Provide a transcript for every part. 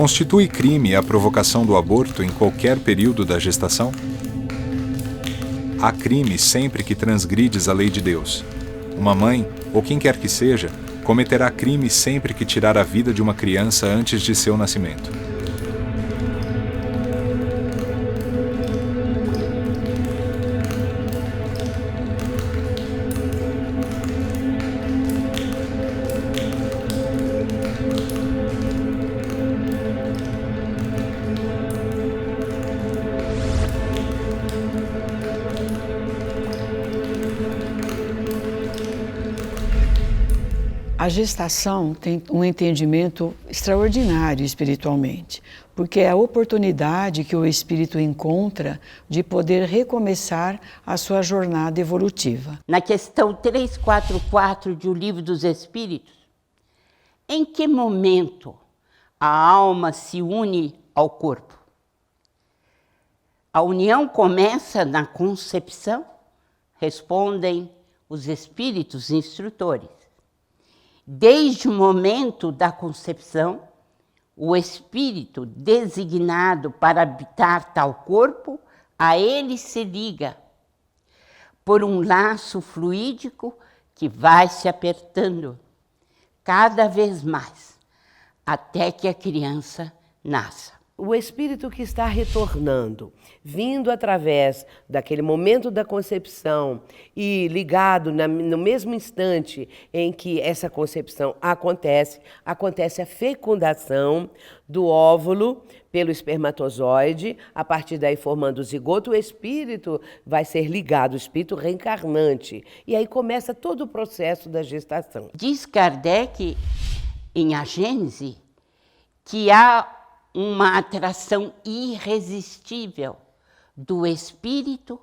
Constitui crime a provocação do aborto em qualquer período da gestação? Há crime sempre que transgrides a lei de Deus. Uma mãe, ou quem quer que seja, cometerá crime sempre que tirar a vida de uma criança antes de seu nascimento. A gestação tem um entendimento extraordinário espiritualmente, porque é a oportunidade que o espírito encontra de poder recomeçar a sua jornada evolutiva. Na questão 344 de O Livro dos Espíritos, em que momento a alma se une ao corpo? A união começa na concepção? Respondem os espíritos instrutores. Desde o momento da concepção, o espírito designado para habitar tal corpo, a ele se liga por um laço fluídico que vai se apertando cada vez mais, até que a criança nasça. O espírito que está retornando, vindo através daquele momento da concepção e ligado no mesmo instante em que essa concepção acontece a fecundação do óvulo pelo espermatozoide, a partir daí formando o zigoto, o espírito vai ser ligado, o espírito reencarnante. E aí começa todo o processo da gestação. Diz Kardec, em A Gênese, que há uma atração irresistível do espírito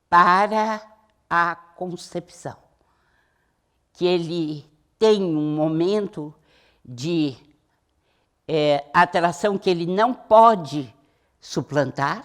para a concepção. Que ele tem um momento de atração que ele não pode suplantar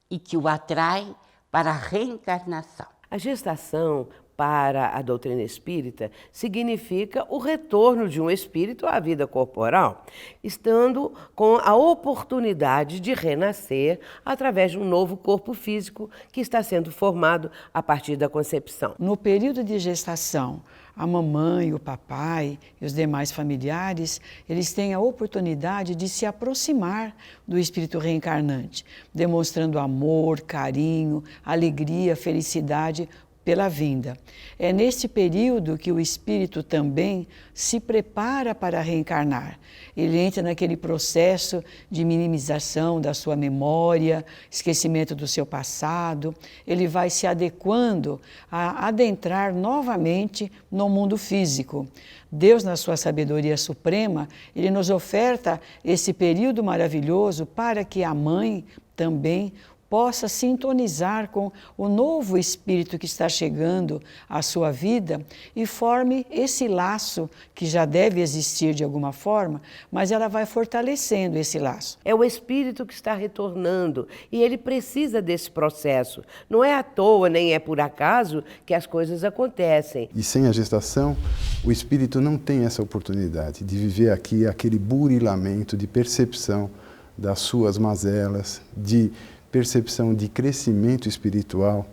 e que o atrai para a reencarnação. A gestação, para a doutrina espírita, significa o retorno de um espírito à vida corporal, estando com a oportunidade de renascer através de um novo corpo físico que está sendo formado a partir da concepção. No período de gestação, a mamãe, o papai e os demais familiares, eles têm a oportunidade de se aproximar do espírito reencarnante, demonstrando amor, carinho, alegria, felicidade pela vinda. É neste período que o espírito também se prepara para reencarnar. Ele entra naquele processo de minimização da sua memória, esquecimento do seu passado. Ele vai se adequando a adentrar novamente no mundo físico. Deus, na sua sabedoria suprema, ele nos oferta esse período maravilhoso para que a mãe também possa sintonizar com o novo espírito que está chegando à sua vida e forme esse laço que já deve existir de alguma forma, mas ela vai fortalecendo esse laço. É o espírito que está retornando e ele precisa desse processo. Não é à toa, nem é por acaso que as coisas acontecem. E sem a gestação, o espírito não tem essa oportunidade de viver aqui aquele burilamento de percepção das suas mazelas, de percepção de crescimento espiritual,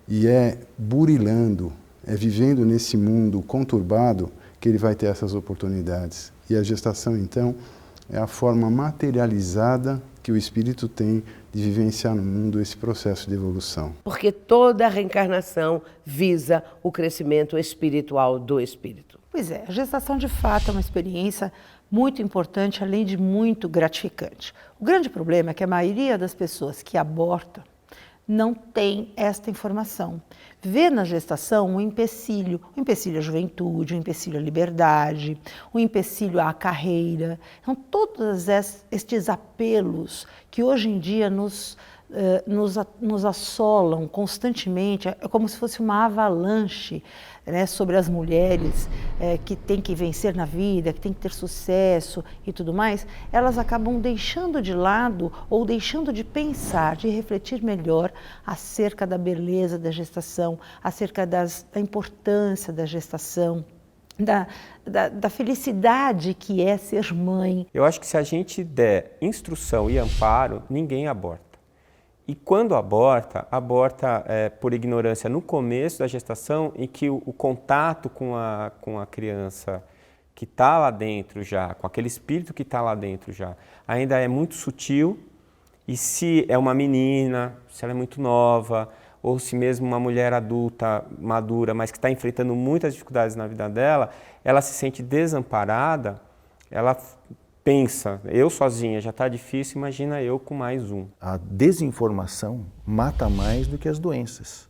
e é burilando, é vivendo nesse mundo conturbado que ele vai ter essas oportunidades. E a gestação, então, é a forma materializada que o espírito tem de vivenciar no mundo esse processo de evolução. Porque toda a reencarnação visa o crescimento espiritual do espírito. Pois é, a gestação de fato é uma experiência muito importante, além de muito gratificante. O grande problema é que a maioria das pessoas que abortam não tem esta informação. Vê na gestação um empecilho à juventude, um empecilho à liberdade, um empecilho à carreira. Então, todos estes apelos que hoje em dia nos assolam constantemente, é como se fosse uma avalanche, né, sobre as mulheres que têm que vencer na vida, que têm que ter sucesso e tudo mais, elas acabam deixando de lado ou deixando de pensar, de refletir melhor acerca da beleza da gestação, acerca da importância da gestação. da felicidade que é ser mãe. Eu acho que se a gente der instrução e amparo, ninguém aborta. E quando aborta por ignorância no começo da gestação, em que o contato com a criança que está lá dentro já, com aquele espírito que está lá dentro já, ainda é muito sutil. E se é uma menina, se ela é muito nova, ou se mesmo uma mulher adulta, madura, mas que está enfrentando muitas dificuldades na vida dela, ela se sente desamparada, ela pensa, eu sozinha já está difícil, imagina eu com mais um. A desinformação mata mais do que as doenças.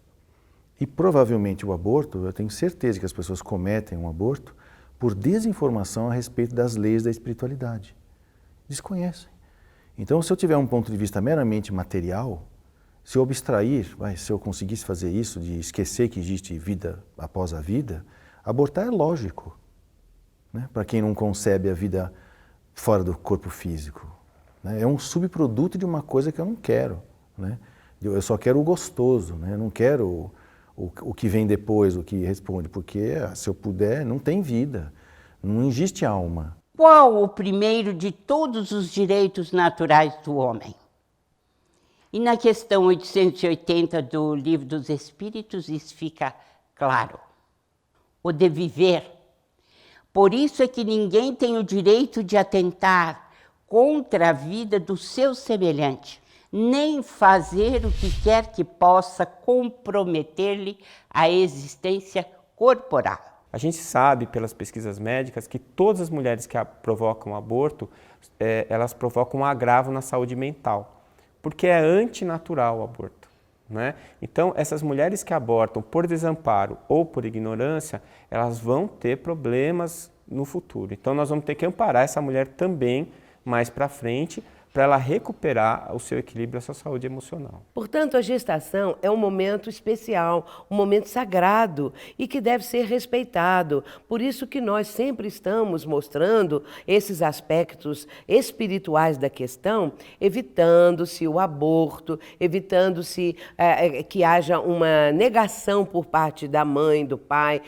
E provavelmente o aborto, eu tenho certeza que as pessoas cometem um aborto por desinformação a respeito das leis da espiritualidade. Desconhecem. Então, se eu tiver um ponto de vista meramente material, se eu abstrair, se eu conseguisse fazer isso, de esquecer que existe vida após a vida, abortar é lógico, né? Para quem não concebe a vida fora do corpo físico, né? É um subproduto de uma coisa que eu não quero, né? Eu só quero o gostoso, né? Eu não quero o que vem depois, o que responde, porque se eu puder, não tem vida, não existe alma. Qual o primeiro de todos os direitos naturais do homem? E na questão 880 do Livro dos Espíritos, isso fica claro. O de viver. Por isso é que ninguém tem o direito de atentar contra a vida do seu semelhante, nem fazer o que quer que possa comprometer-lhe a existência corporal. A gente sabe pelas pesquisas médicas que todas as mulheres que provocam aborto, elas provocam um agravo na saúde mental, porque é antinatural o aborto, né? Então, essas mulheres que abortam por desamparo ou por ignorância, elas vão ter problemas no futuro. Então, nós vamos ter que amparar essa mulher também mais para frente, para ela recuperar o seu equilíbrio, a sua saúde emocional. Portanto, a gestação é um momento especial, um momento sagrado e que deve ser respeitado. Por isso que nós sempre estamos mostrando esses aspectos espirituais da questão, evitando-se o aborto, evitando-se que haja uma negação por parte da mãe, do pai,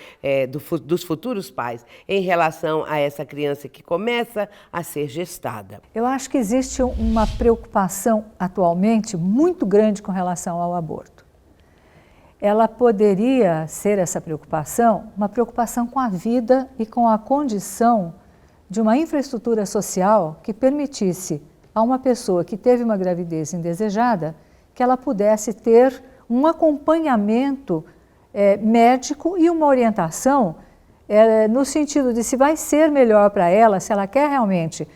dos futuros pais, em relação a essa criança que começa a ser gestada. Eu acho que existe uma preocupação atualmente muito grande com relação ao aborto. Ela poderia ser essa preocupação, uma preocupação com a vida e com a condição de uma infraestrutura social que permitisse a uma pessoa que teve uma gravidez indesejada que ela pudesse ter um acompanhamento médico e uma orientação no sentido de se vai ser melhor para ela, se ela quer realmente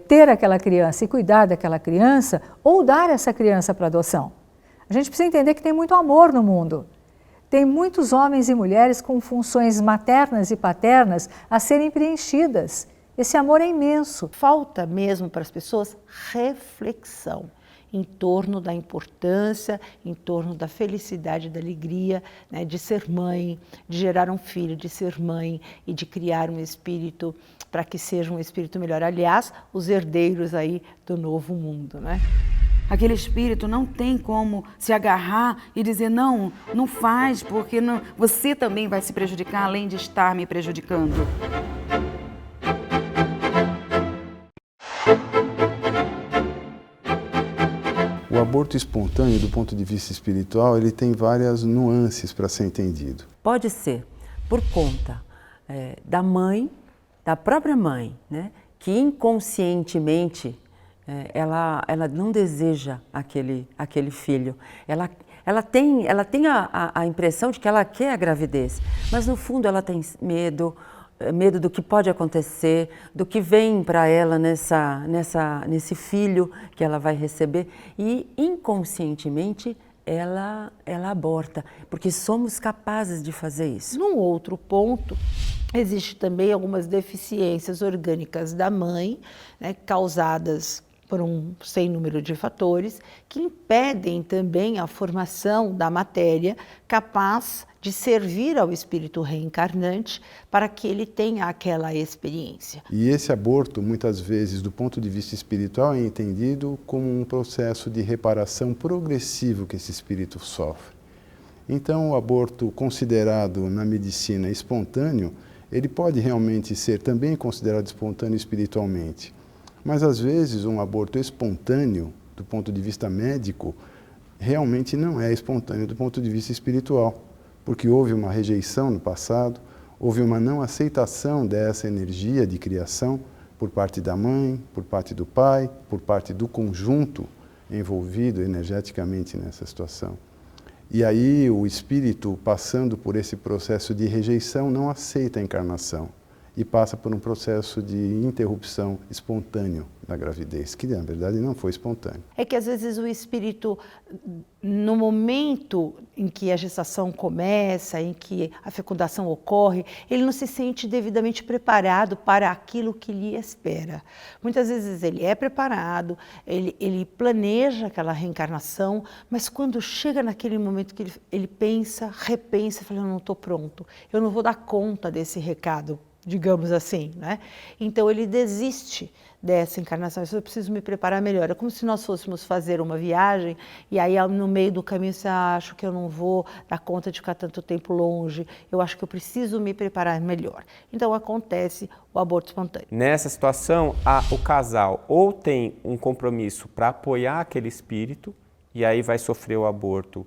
ter aquela criança e cuidar daquela criança ou dar essa criança para adoção. A gente precisa entender que tem muito amor no mundo. Tem muitos homens e mulheres com funções maternas e paternas a serem preenchidas. Esse amor é imenso. Falta mesmo para as pessoas reflexão em torno da importância, em torno da felicidade, da alegria, né, de ser mãe, de gerar um filho, de ser mãe e de criar um espírito para que seja um espírito melhor. Aliás, os herdeiros aí do novo mundo, né? Aquele espírito não tem como se agarrar e dizer não, não faz, porque não, você também vai se prejudicar, além de estar me prejudicando. O aborto espontâneo, do ponto de vista espiritual, ele tem várias nuances para ser entendido. Pode ser por conta da mãe, da própria mãe, né, que inconscientemente ela não deseja aquele filho. Ela tem a impressão de que ela quer a gravidez, mas no fundo ela tem medo do que pode acontecer, do que vem para ela nesse filho que ela vai receber e inconscientemente ela aborta, porque somos capazes de fazer isso. Num outro ponto, existe também algumas deficiências orgânicas da mãe, né, causadas por um sem número de fatores, que impedem também a formação da matéria capaz de servir ao espírito reencarnante para que ele tenha aquela experiência. E esse aborto, muitas vezes, do ponto de vista espiritual, é entendido como um processo de reparação progressivo que esse espírito sofre. Então, o aborto considerado na medicina espontâneo, ele pode realmente ser também considerado espontâneo espiritualmente. Mas às vezes um aborto espontâneo, do ponto de vista médico, realmente não é espontâneo do ponto de vista espiritual, porque houve uma rejeição no passado, houve uma não aceitação dessa energia de criação por parte da mãe, por parte do pai, por parte do conjunto envolvido energeticamente nessa situação. E aí o espírito, passando por esse processo de rejeição, não aceita a encarnação e passa por um processo de interrupção espontâneo da gravidez, que na verdade não foi espontâneo. É que às vezes o espírito, no momento em que a gestação começa, em que a fecundação ocorre, ele não se sente devidamente preparado para aquilo que lhe espera. Muitas vezes ele é preparado, ele planeja aquela reencarnação, mas quando chega naquele momento que ele pensa, repensa, fala, eu não estou pronto, eu não vou dar conta desse recado, digamos assim, né? Então ele desiste dessa encarnação, eu preciso me preparar melhor. É como se nós fôssemos fazer uma viagem e aí no meio do caminho você acha que eu não vou dar conta de ficar tanto tempo longe, eu acho que eu preciso me preparar melhor. Então acontece o aborto espontâneo. Nessa situação, o casal ou tem um compromisso para apoiar aquele espírito e aí vai sofrer o aborto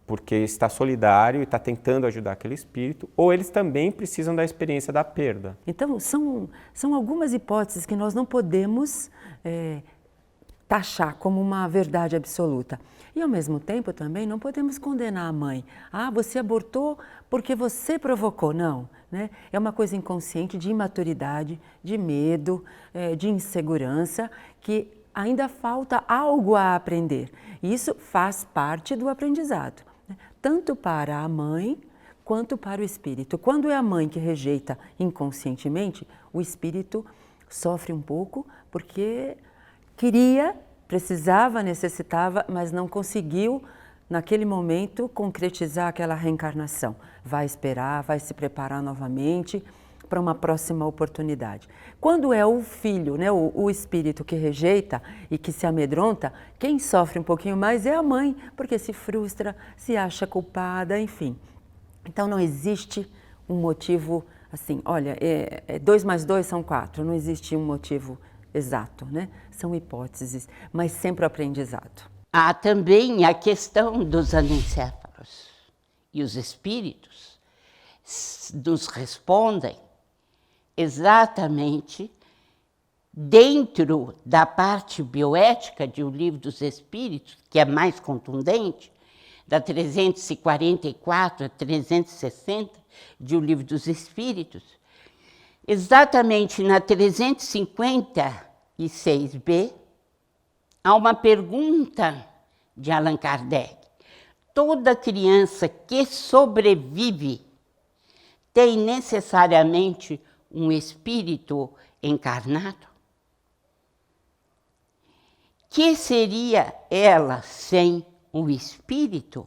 porque está solidário e está tentando ajudar aquele espírito, ou eles também precisam da experiência da perda. Então, são algumas hipóteses que nós não podemos taxar como uma verdade absoluta. E, ao mesmo tempo, também não podemos condenar a mãe. Ah, você abortou porque você provocou. Não, né? É uma coisa inconsciente de imaturidade, de medo, de insegurança, que ainda falta algo a aprender. E isso faz parte do aprendizado, tanto para a mãe quanto para o espírito. Quando é a mãe que rejeita inconscientemente, o espírito sofre um pouco porque queria, precisava, necessitava, mas não conseguiu, naquele momento, concretizar aquela reencarnação. Vai esperar, vai se preparar novamente para uma próxima oportunidade. Quando é o filho, né, o espírito que rejeita e que se amedronta, quem sofre um pouquinho mais é a mãe, porque se frustra, se acha culpada, enfim. Então não existe um motivo assim, olha, 2 mais 2 são 4, não existe um motivo exato, né? São hipóteses, mas sempre o aprendizado. Há também a questão dos anencéfalos. E os espíritos nos respondem exatamente dentro da parte bioética de O Livro dos Espíritos, que é mais contundente, da 344 a 360 de O Livro dos Espíritos, exatamente na 356b, há uma pergunta de Allan Kardec. Toda criança que sobrevive tem necessariamente um espírito encarnado? Que seria ela sem o espírito?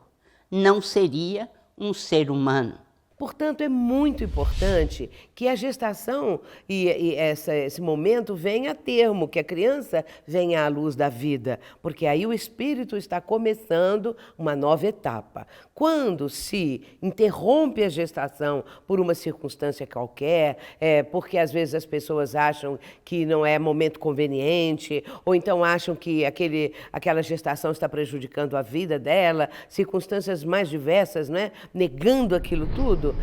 Não seria um ser humano. Portanto, é muito importante que a gestação e esse momento venha a termo, que a criança venha à luz da vida, porque aí o espírito está começando uma nova etapa. Quando se interrompe a gestação por uma circunstância qualquer, porque às vezes as pessoas acham que não é momento conveniente, ou então acham que aquela gestação está prejudicando a vida dela, circunstâncias mais diversas, né? Negando aquilo tudo,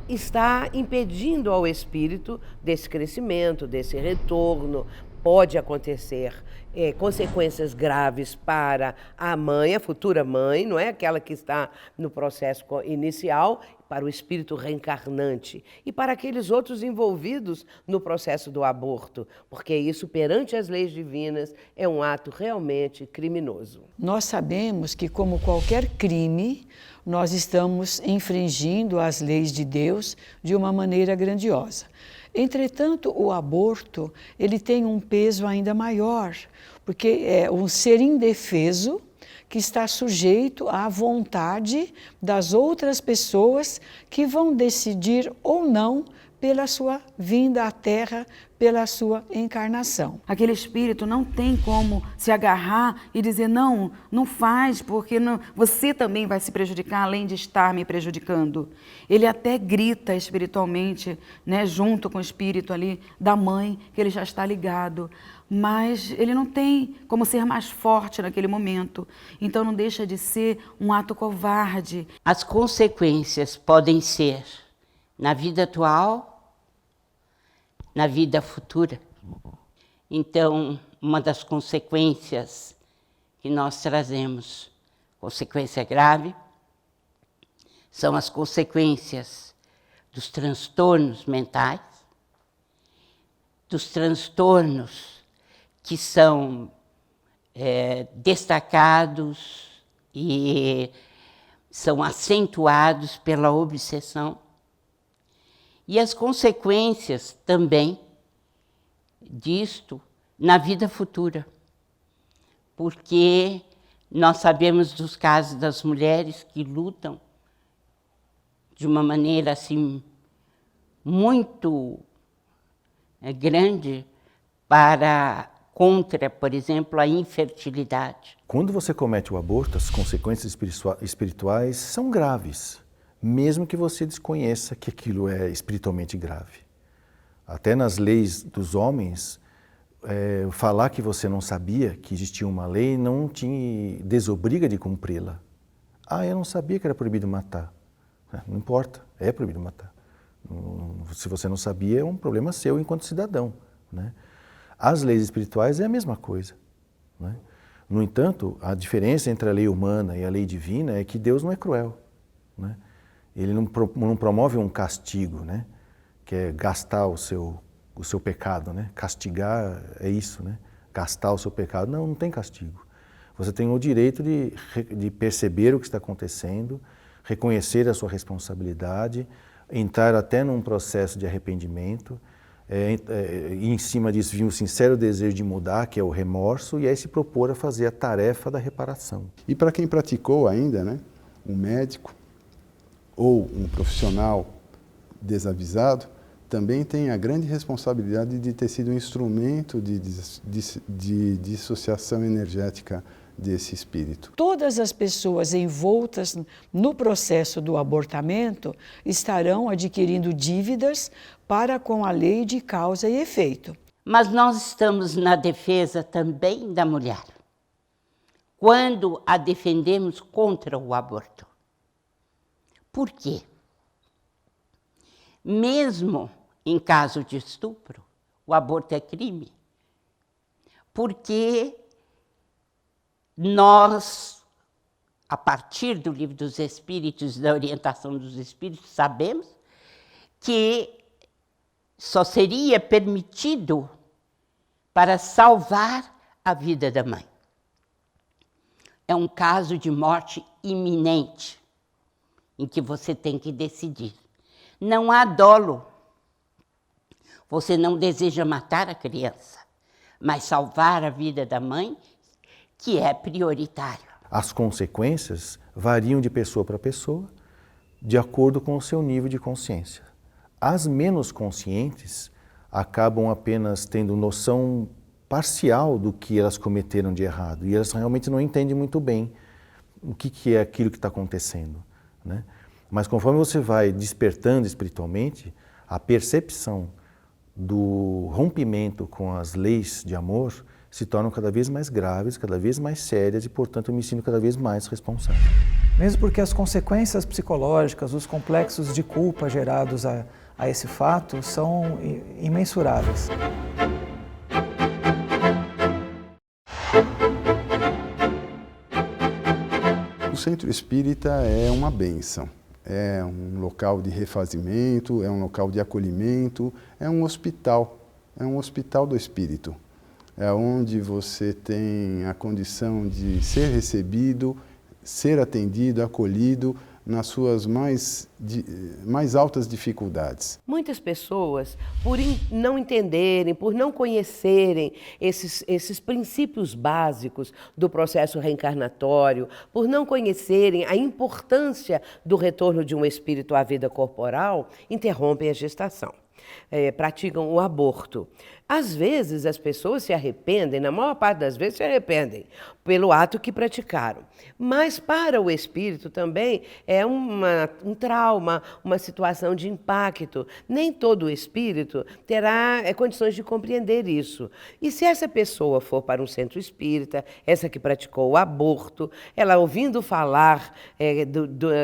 está impedindo ao espírito desse crescimento, desse retorno. Pode acontecer consequências graves para a mãe, a futura mãe, não é? Aquela que está no processo inicial, para o espírito reencarnante e para aqueles outros envolvidos no processo do aborto, porque isso, perante as leis divinas, é um ato realmente criminoso. Nós sabemos que, como qualquer crime, nós estamos infringindo as leis de Deus de uma maneira grandiosa. Entretanto, o aborto, ele tem um peso ainda maior, porque é um ser indefeso que está sujeito à vontade das outras pessoas que vão decidir ou não pela sua vinda à Terra, pela sua encarnação. Aquele espírito não tem como se agarrar e dizer, não, não faz, porque você também vai se prejudicar, além de estar me prejudicando. Ele até grita espiritualmente, né, junto com o espírito ali da mãe, que ele já está ligado. Mas ele não tem como ser mais forte naquele momento. Então não deixa de ser um ato covarde. As consequências podem ser na vida atual, na vida futura. Então, uma das consequências que nós trazemos, consequência grave, são as consequências dos transtornos mentais, dos transtornos que são destacados e são acentuados pela obsessão. E as consequências também disto na vida futura. Porque nós sabemos dos casos das mulheres que lutam de uma maneira assim muito grande contra, por exemplo, a infertilidade. Quando você comete o aborto, as consequências espirituais são graves, mesmo que você desconheça que aquilo é espiritualmente grave. Até nas leis dos homens, falar que você não sabia que existia uma lei não te desobriga de cumpri-la. Ah, eu não sabia que era proibido matar. Não importa, é proibido matar. Se você não sabia, é um problema seu enquanto cidadão, né? As leis espirituais é a mesma coisa, né? No entanto, a diferença entre a lei humana e a lei divina é que Deus não é cruel, né? Ele não promove um castigo, né? Que é gastar o seu pecado, né? Castigar é isso, né? Gastar o seu pecado. Não, não tem castigo. Você tem o direito de perceber o que está acontecendo, reconhecer a sua responsabilidade, entrar até num processo de arrependimento, e em cima disso vir um sincero desejo de mudar, que é o remorso, e aí se propor a fazer a tarefa da reparação. E para quem praticou ainda, né, um médico ou um profissional desavisado, também tem a grande responsabilidade de ter sido um instrumento de dissociação energética desse espírito. Todas as pessoas envoltas no processo do abortamento estarão adquirindo dívidas para com a lei de causa e efeito. Mas nós estamos na defesa também da mulher, quando a defendemos contra o aborto. Por quê? Mesmo em caso de estupro, o aborto é crime, porque nós, a partir do Livro dos Espíritos, da orientação dos Espíritos, sabemos que só seria permitido para salvar a vida da mãe. É um caso de morte iminente, em que você tem que decidir. Não há dolo. Você não deseja matar a criança, mas salvar a vida da mãe, que é prioritário. As consequências variam de pessoa para pessoa, de acordo com o seu nível de consciência. As menos conscientes acabam apenas tendo noção parcial do que elas cometeram de errado, e elas realmente não entendem muito bem o que é aquilo que está acontecendo, né? Mas conforme você vai despertando espiritualmente, a percepção do rompimento com as leis de amor se tornam cada vez mais graves, cada vez mais sérias e, portanto, eu me sinto cada vez mais responsável. Mesmo porque as consequências psicológicas, os complexos de culpa gerados a esse fato são imensuráveis. O centro espírita é uma bênção. É um local de refazimento, é um local de acolhimento, é um hospital do espírito. É onde você tem a condição de ser recebido, ser atendido, acolhido nas suas mais altas dificuldades. Muitas pessoas, por não entenderem, por não conhecerem esses princípios básicos do processo reencarnatório, por não conhecerem a importância do retorno de um espírito à vida corporal, interrompem a gestação. praticam o aborto. Às vezes as pessoas se arrependem, na maior parte das vezes se arrependem pelo ato que praticaram. Mas para o espírito também é um trauma, uma situação de impacto. Nem todo espírito terá condições de compreender isso. E se essa pessoa for para um centro espírita, essa que praticou o aborto, ela ouvindo falar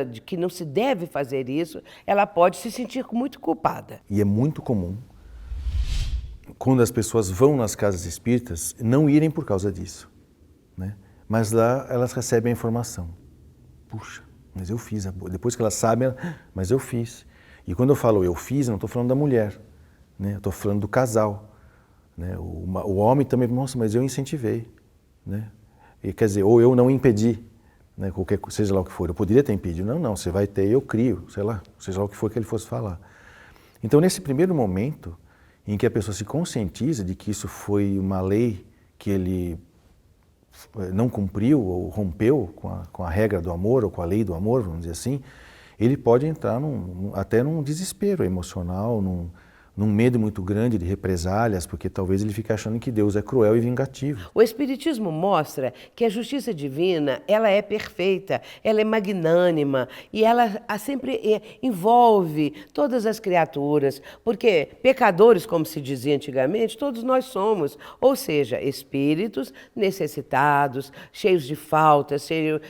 de que não se deve fazer isso, ela pode se sentir muito culpada. E é muito comum, quando as pessoas vão nas casas espíritas, não irem por causa disso, né? Mas lá elas recebem a informação. Puxa, mas eu fiz. Depois que elas sabem, mas eu fiz. E quando eu falo eu fiz, eu não estou falando da mulher, né? Eu estou falando do casal, né? O homem também, nossa, mas eu incentivei, né? E, quer dizer, ou eu não impedi, né? Seja lá o que for. Eu poderia ter impedido. Não, você vai ter, eu crio, sei lá, seja lá o que for que ele fosse falar. Então, nesse primeiro momento, em que a pessoa se conscientiza de que isso foi uma lei que ele não cumpriu ou rompeu com a regra do amor ou com a lei do amor, vamos dizer assim, ele pode entrar até num desespero emocional, num medo muito grande de represálias, porque talvez ele fique achando que Deus é cruel e vingativo. O Espiritismo mostra que a justiça divina, ela é perfeita, ela é magnânima e ela sempre envolve todas as criaturas, porque pecadores, como se dizia antigamente, todos nós somos, ou seja, espíritos necessitados, cheios de faltas,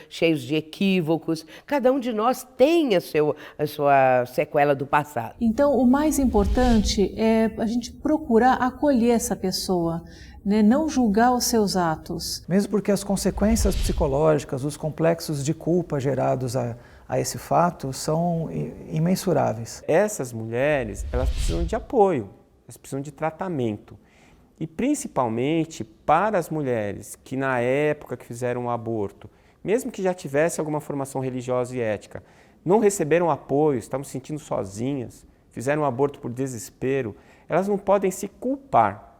cheios de equívocos. Cada um de nós tem a sua sequela do passado. Então, o mais importante é a gente procurar acolher essa pessoa, né? Não julgar os seus atos. Mesmo porque as consequências psicológicas, os complexos de culpa gerados a esse fato são imensuráveis. Essas mulheres, elas precisam de apoio, elas precisam de tratamento. E principalmente para as mulheres que na época que fizeram o aborto, mesmo que já tivesse alguma formação religiosa e ética, não receberam apoio, estavam se sentindo sozinhas, fizeram um aborto por desespero, elas não podem se culpar,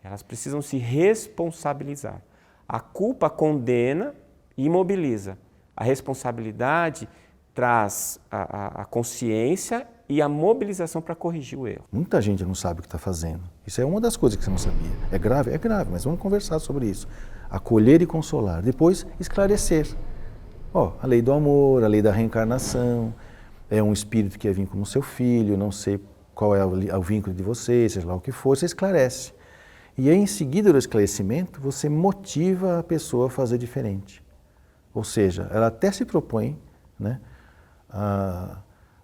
elas precisam se responsabilizar. A culpa condena e imobiliza. A responsabilidade traz a consciência e a mobilização para corrigir o erro. Muita gente não sabe o que está fazendo. Isso é uma das coisas que você não sabia. É grave, mas vamos conversar sobre isso. Acolher e consolar, depois esclarecer. A lei do amor, a lei da reencarnação, é um espírito que ia vir como seu filho, não sei qual é o vínculo de vocês, seja lá o que for, você esclarece. E aí, em seguida do esclarecimento, você motiva a pessoa a fazer diferente. Ou seja, ela até se propõe, né, a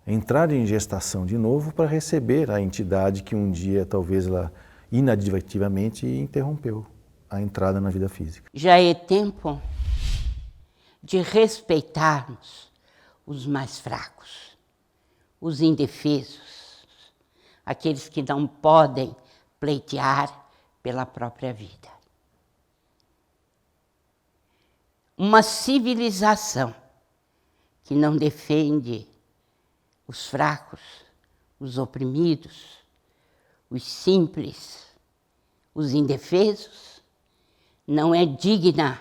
entrar em gestação de novo para receber a entidade que um dia, talvez, ela inadvertidamente interrompeu a entrada na vida física. Já é tempo de respeitarmos os mais fracos, os indefesos, aqueles que não podem pleitear pela própria vida. Uma civilização que não defende os fracos, os oprimidos, os simples, os indefesos, não é digna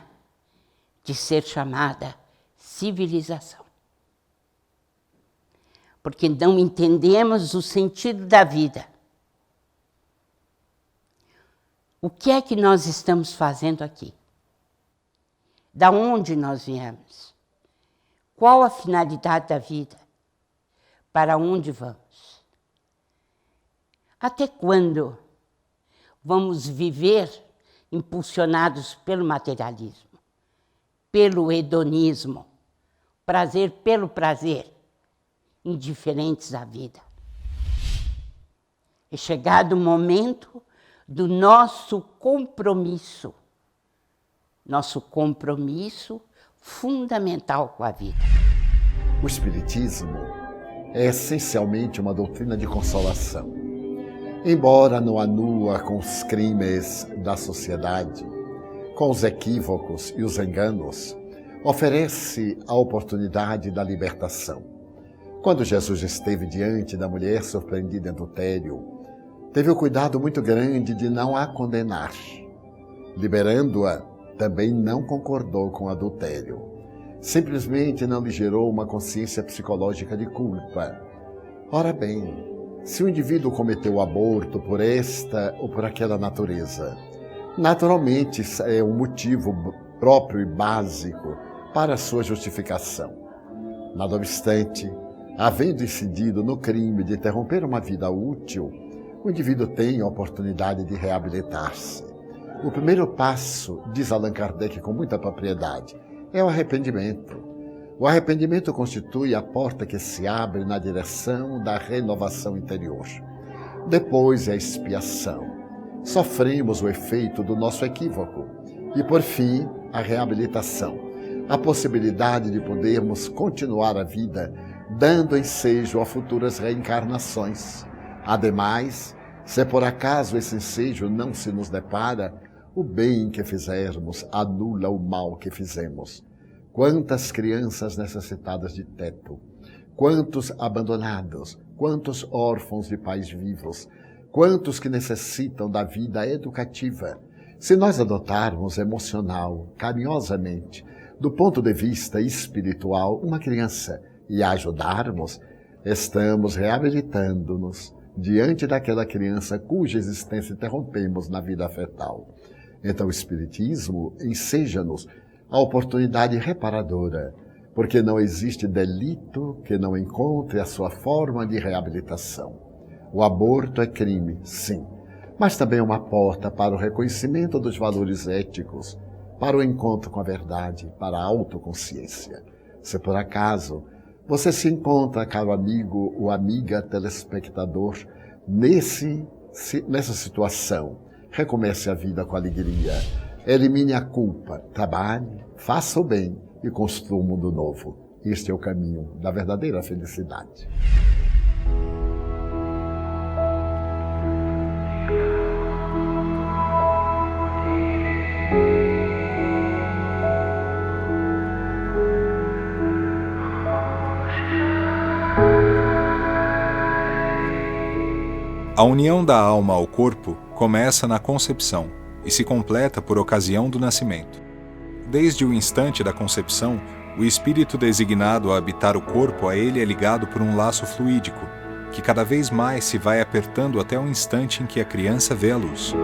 de ser chamada civilização. Porque não entendemos o sentido da vida. O que é que nós estamos fazendo aqui? Da onde nós viemos? Qual a finalidade da vida? Para onde vamos? Até quando vamos viver impulsionados pelo materialismo, pelo hedonismo, prazer pelo prazer, indiferentes à vida? É chegado o momento do nosso compromisso fundamental com a vida. O Espiritismo é essencialmente uma doutrina de consolação. Embora não anua com os crimes da sociedade, com os equívocos e os enganos, oferece a oportunidade da libertação. Quando Jesus esteve diante da mulher surpreendida em adultério, teve o cuidado muito grande de não a condenar. Liberando-a, também não concordou com o adultério. Simplesmente não lhe gerou uma consciência psicológica de culpa. Ora bem, se o indivíduo cometeu o aborto por esta ou por aquela natureza. Naturalmente, é um motivo próprio e básico para a sua justificação. Nada obstante, havendo incidido no crime de interromper uma vida útil, o indivíduo tem a oportunidade de reabilitar-se. O primeiro passo, diz Allan Kardec com muita propriedade, é o arrependimento. O arrependimento constitui a porta que se abre na direção da renovação interior. Depois é a expiação. Sofremos o efeito do nosso equívoco. E, por fim, a reabilitação. A possibilidade de podermos continuar a vida, dando ensejo a futuras reencarnações. Ademais, se por acaso esse ensejo não se nos depara, o bem que fizermos anula o mal que fizemos. Quantas crianças necessitadas de teto, quantos abandonados, quantos órfãos de pais vivos, quantos que necessitam da vida educativa. Se nós adotarmos emocional, carinhosamente, do ponto de vista espiritual, uma criança e a ajudarmos, estamos reabilitando-nos diante daquela criança cuja existência interrompemos na vida fetal. Então o Espiritismo enseja-nos a oportunidade reparadora, porque não existe delito que não encontre a sua forma de reabilitação. O aborto é crime, sim, mas também é uma porta para o reconhecimento dos valores éticos, para o encontro com a verdade, para a autoconsciência. Se por acaso você se encontra, caro amigo ou amiga telespectador, nessa situação, recomece a vida com alegria, elimine a culpa, trabalhe, faça o bem e construa um mundo novo. Este é o caminho da verdadeira felicidade. A união da alma ao corpo começa na concepção e se completa por ocasião do nascimento. Desde o instante da concepção, o espírito designado a habitar o corpo a ele é ligado por um laço fluídico, que cada vez mais se vai apertando até o instante em que a criança vê a luz.